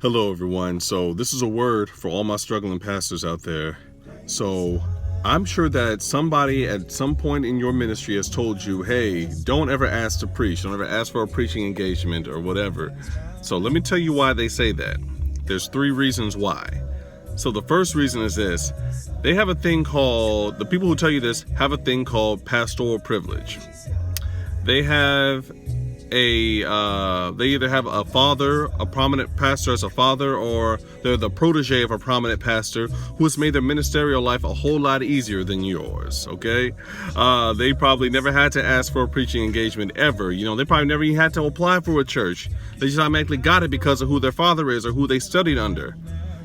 Hello, everyone. So this is a word for all my struggling pastors out there. So I'm sure that somebody at some point in your ministry has told you, hey, don't ever ask to preach. Don't ever ask for a preaching engagement or whatever. So let me tell you why they say that. There's 3 reasons why. So the first reason is this. They have a thing called, the people who tell you this have a thing called pastoral privilege. They have they either have a father, a prominent pastor as a father, or they're the protege of a prominent pastor who has made their ministerial life a whole lot easier than yours, okay? They probably never had to ask for a preaching engagement ever. You know, they probably never even had to apply for a church. They just automatically got it because of who their father is or who they studied under.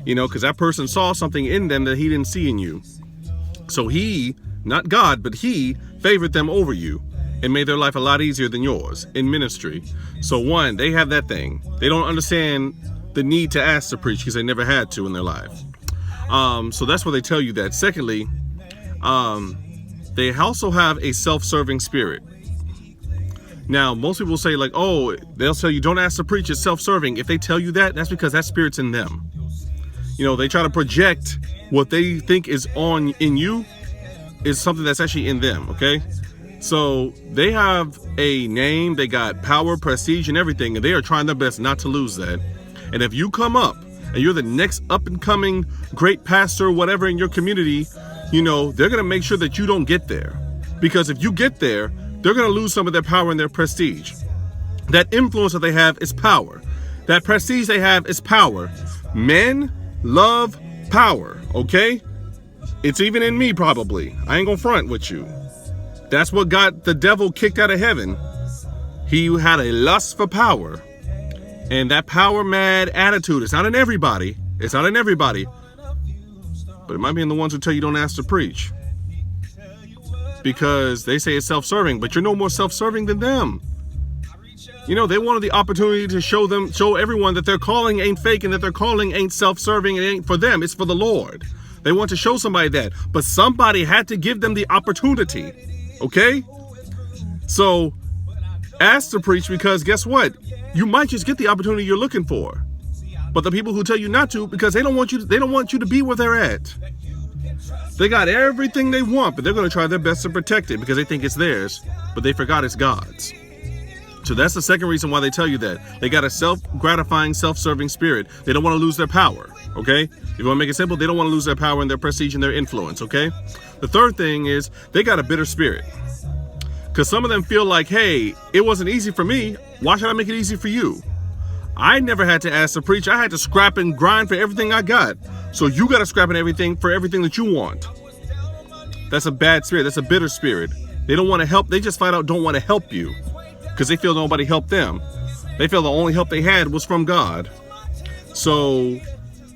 You know, because that person saw something in them that he didn't see in you. So he, not God, but he favored them over you and made their life a lot easier than yours in ministry. So one, they have that thing. They don't understand the need to ask to preach because they never had to in their life. So that's why they tell you that. Secondly, they also have a self-serving spirit. Now, most people say like, oh, they'll tell you don't ask to preach, it's self-serving. If they tell you that, that's because that spirit's in them. You know, they try to project what they think is in you is something that's actually in them, okay? So they have a name, they got power, prestige, and everything, and they are trying their best not to lose that. And if you come up and you're the next up-and-coming great pastor, whatever in your community, you know, they're going to make sure that you don't get there. Because if you get there, they're going to lose some of their power and their prestige. That influence that they have is power. That prestige they have is power. Men love power, okay? It's even in me, probably. I ain't gonna front with you. That's what got the devil kicked out of heaven. He had a lust for power. And that power mad attitude, it's not in everybody. It's not in everybody. But it might be in the ones who tell you don't ask to preach. Because they say it's self-serving, but you're no more self-serving than them. You know, they wanted the opportunity to show everyone that their calling ain't fake and that their calling ain't self-serving. It ain't for them, it's for the Lord. They want to show somebody that, but somebody had to give them the opportunity, okay? So ask to preach because guess what? You might just get the opportunity you're looking for. But the people who tell you not to, because they don't want you to be where they're at. They got everything they want, but they're going to try their best to protect it because they think it's theirs, but they forgot it's God's. So that's the second reason why they tell you that. They got a self-gratifying, self-serving spirit. They don't want to lose their power, okay? If you want to make it simple, they don't want to lose their power and their prestige and their influence, okay? The third thing is they got a bitter spirit. Because some of them feel like, hey, it wasn't easy for me. Why should I make it easy for you? I never had to ask to preach. I had to scrap and grind for everything I got. So you got to scrap and everything for everything that you want. That's a bad spirit. That's a bitter spirit. They don't want to help. They just flat out don't want to help you. Because they feel nobody helped them. They feel the only help they had was from God. So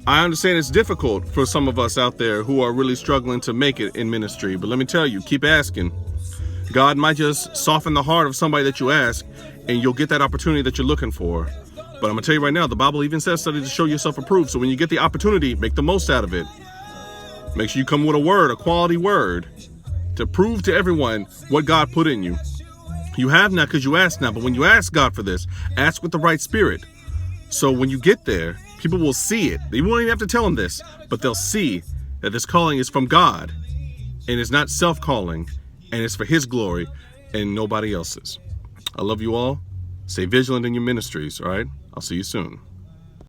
I understand it's difficult for some of us out there who are really struggling to make it in ministry. But let me tell you, keep asking. God might just soften the heart of somebody that you ask, and you'll get that opportunity that you're looking for. But I'm going to tell you right now, the Bible even says study to show yourself approved. So when you get the opportunity, make the most out of it. Make sure you come with a word, a quality word, to prove to everyone what God put in you. You have not because you ask not, but when you ask God for this, ask with the right spirit. So when you get there, people will see it. They won't even have to tell them this, but they'll see that this calling is from God and it's not self-calling and it's for His glory and nobody else's. I love you all. Stay vigilant in your ministries, all right? I'll see you soon.